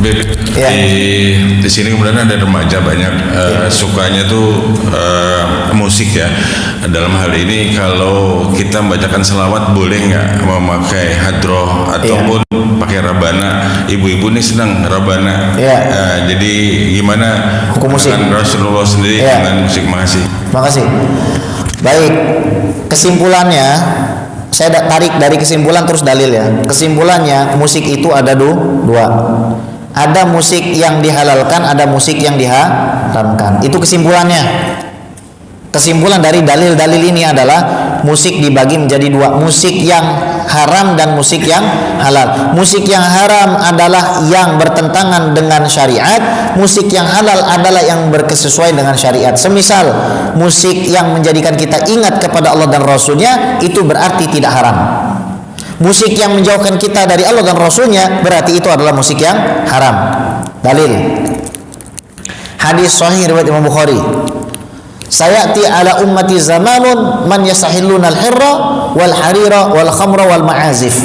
Habib, di sini kemudian ada remaja banyak sukanya tuh musik ya. Dalam hal ini kalau kita membacakan selawat boleh nggak memakai hadroh ataupun pakai rabana? Ibu-ibu nih senang rabana. Jadi gimana hukum musik Rasulullah sendiri dengan musik? Makasih. Baik, kesimpulannya saya tarik dari kesimpulan terus dalil ya. Kesimpulannya musik itu ada dua. Ada musik yang dihalalkan, ada musik yang diharamkan. Itu kesimpulannya. Kesimpulan dari dalil-dalil ini adalah musik dibagi menjadi dua, musik yang haram dan musik yang halal. Musik yang haram adalah yang bertentangan dengan syariat, musik yang halal adalah yang berkesesuaian dengan syariat. Semisal musik yang menjadikan kita ingat kepada Allah dan Rasulnya, itu berarti tidak haram. Musik yang menjauhkan kita dari Allah dan Rasulnya, berarti itu adalah musik yang haram. Dalil hadis sahih riwayat Imam Bukhari, sayati ala ummati zamanun man yastahilluna al-hirra wal harira wal khamra wal ma'azif.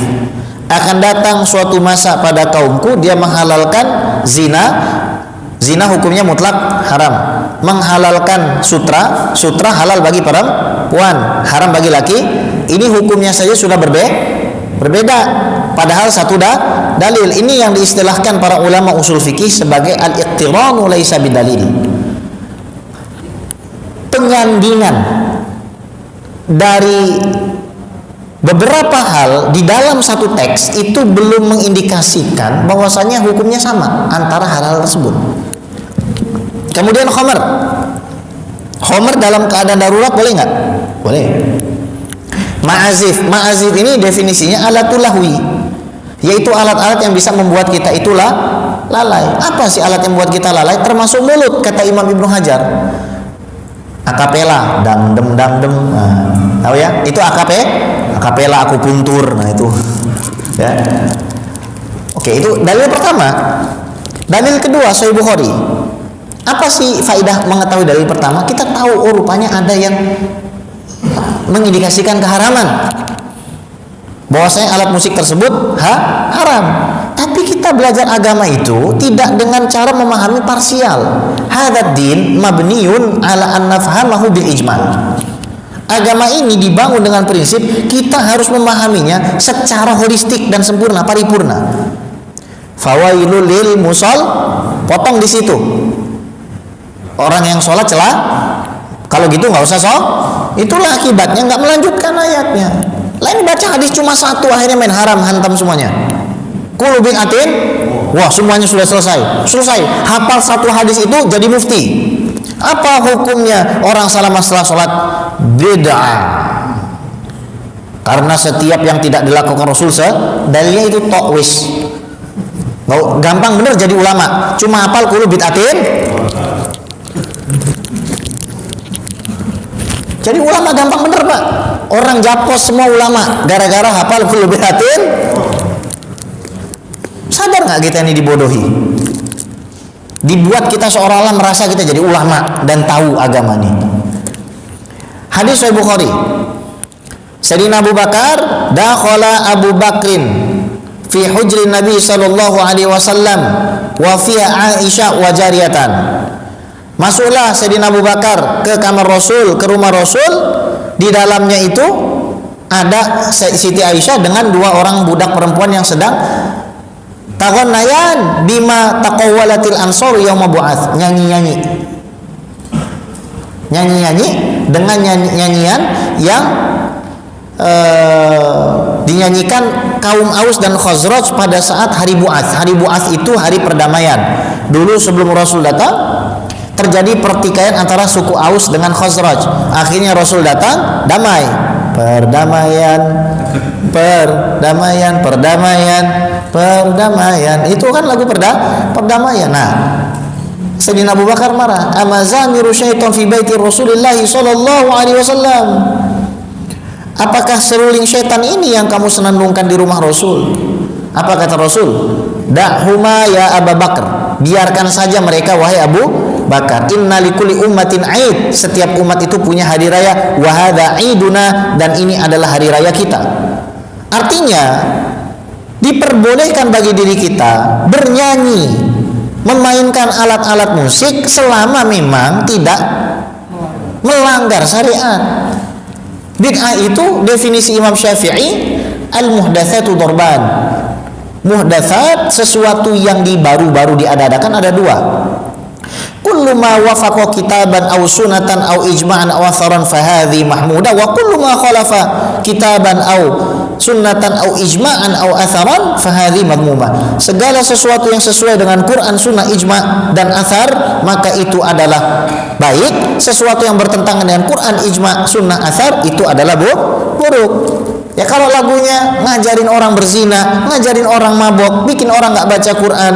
Akan datang suatu masa pada kaumku, dia menghalalkan zina hukumnya mutlak haram, menghalalkan sutra halal bagi perempuan, haram bagi laki. Ini hukumnya saja sudah berbeda, padahal satu dalil. Ini yang diistilahkan para ulama usul fikih sebagai al-iqtiranu laisa bidalil. Penyandingan dari beberapa hal di dalam satu teks itu belum mengindikasikan bahwasanya hukumnya sama antara hal-hal tersebut. Kemudian khomer dalam keadaan darurat boleh nggak? Boleh. Ma'azif ini definisinya alatul lahwi, yaitu alat-alat yang bisa membuat kita itulah lalai. Apa sih alat yang membuat kita lalai? Termasuk mulut, kata Imam Ibnu Hajar. Akapela, dangdem. Nah, tahu ya? Itu akapela, akupuntur. Nah itu. Ya. Oke, itu dalil pertama. Dalil kedua, Sahih Bukhari. Apa sih faedah mengetahui dalil pertama? Kita tahu, oh rupanya ada yang mengindikasikan keharaman, bahwasanya alat musik tersebut haram. Tapi kita belajar agama itu tidak dengan cara memahami parsial. Hadzal din mabniun ala an nafhamahu bil ijmal. Agama ini dibangun dengan prinsip kita harus memahaminya secara holistik dan sempurna, paripurna. Fawailul lil musall, potong di situ. Orang yang sholat celah, kalau gitu nggak usah itulah akibatnya nggak melanjutkan ayatnya. Lain baca hadis cuma satu, akhirnya main haram, hantam semuanya. Kullu bid'atin, wah semuanya sudah selesai. Hafal satu hadis itu jadi mufti. Apa hukumnya orang salam setelah sholat? Bid'ah. Karena setiap yang tidak dilakukan Rasul dalilnya itu tokwis. Gampang bener jadi ulama, cuma hafal kullu bid'atin. Jadi ulama gampang bener Pak. Orang japos semua ulama gara-gara hafal kullu bid'atin. Sadar nggak kita ini dibodohi? Dibuat kita seolah-olah merasa kita jadi ulama dan tahu agama ini. Hadis Sahih Bukhari. Sayyidina Abu Bakar, dakhala Abu Bakrin fi hujrin Nabi sallallahu alaihi wasallam wa fiha Aisyah wa jariyatan. Masuklah Sayyidina Abu Bakar ke kamar Rasul, ke rumah Rasul. Di dalamnya itu ada Siti Aisyah dengan dua orang budak perempuan yang sedang taghonnayan bima taqawwalatil ansor yauma bu'ats, nyanyi-nyanyi dengan nyanyian yang dinyanyikan kaum Aus dan Khazraj pada saat hari Bu'ats. Hari Bu'ats itu hari perdamaian. Dulu sebelum Rasul datang terjadi pertikaian antara suku Aus dengan Khazraj. Akhirnya Rasul datang, damai. Perdamaian. Itu kan lagu perdamaian. Nah, Sayyidina Abu Bakar marah. Amazamiru syaitan fi baiti Rasulillah sallallahu alaihi wasallam. Apakah seruling syaitan ini yang kamu senandungkan di rumah Rasul? Apa kata Rasul? Da'huma ya Abu Bakar. Biarkan saja mereka wahai Abu Bakar. Inna likulli ummatin aid. Setiap umat itu punya hari raya. Wa hadza aiduna, dan ini adalah hari raya kita. Artinya diperbolehkan bagi diri kita bernyanyi memainkan alat-alat musik selama memang tidak melanggar syariat. Bid'ah itu definisi Imam Syafi'i, al-muhdatsatu darban. Muhdatsat sesuatu yang baru-baru diadakan ada dua. Kullu ma wafaqa kitaban aw sunatan aw ijma'an aw atharan fahadhi mahmuda wa kullu ma khalafa kitaban aw sunnatan aw ijma'an aw atharan fahadhi madmuma. Segala sesuatu yang sesuai dengan Quran, sunnah, ijma' dan athar maka itu adalah baik. Sesuatu yang bertentangan dengan Quran, ijma', sunnah, athar itu adalah buruk. Ya kalau lagunya ngajarin orang berzina, ngajarin orang mabok, bikin orang nggak baca Quran,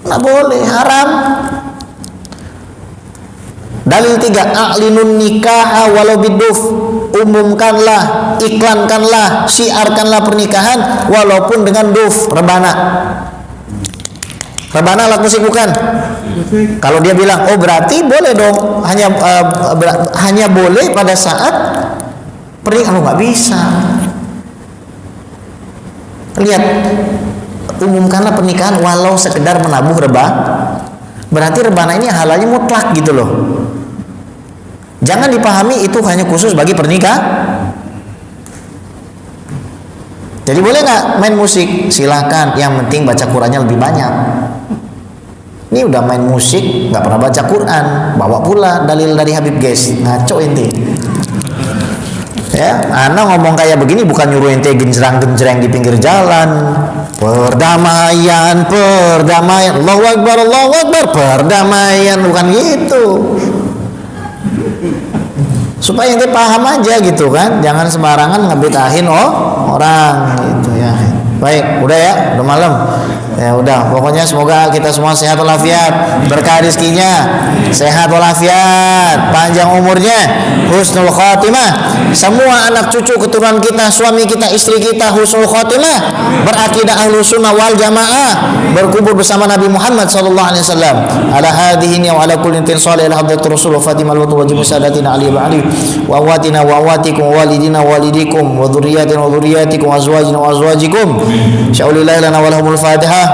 nggak boleh, haram. Dalil 3, a'linun nikah walau biduf. Umumkanlah, iklankanlah, syiarkanlah pernikahan walaupun dengan duf, rebana. Rebana alat musik bukan? Kalau dia bilang, oh berarti boleh dong, hanya boleh pada saat pernikahan. Nggak bisa. Lihat, umumkanlah pernikahan walau sekedar menabuh berarti rebana ini halalnya mutlak gitu loh. Jangan dipahami itu hanya khusus bagi pernikah. Jadi boleh nggak main musik? Silakan, yang penting baca Qurannya lebih banyak. Ini udah main musik, nggak pernah baca Quran, bawa pula dalil dari Habib guys, ngaco inti. Ya, Ana ngomong kayak begini bukan nyuruh ente genjreng-genjreng di pinggir jalan. Perdamaian, Allahu Akbar, perdamaian, bukan gitu. Supaya ente paham aja gitu kan, jangan sembarangan ngebitahin orang gitu ya. Baik, udah ya, udah malam. Ya udah, pokoknya semoga kita semua sehat walafiat, berkah rezekinya, sehat walafiat, panjang umurnya, husnul khotimah. Semua anak cucu keturunan kita, suami kita, istri kita husnul khotimah, berakidah ahlus sunnah wal jamaah, berkubur bersama Nabi Muhammad sallallahu alaihi wasallam. Ala hadhihi wa ala kulli tin salih ala hadratir rasul Fatimah al-wajib sadatina ali wa ali wa awatina wa awatikum wa walidina wa walidikum wa dzurriyyatina wa dzurriyyatikum wa azwajina wa azwajikum. Syaulillahi lana wa lahumul Fatihah.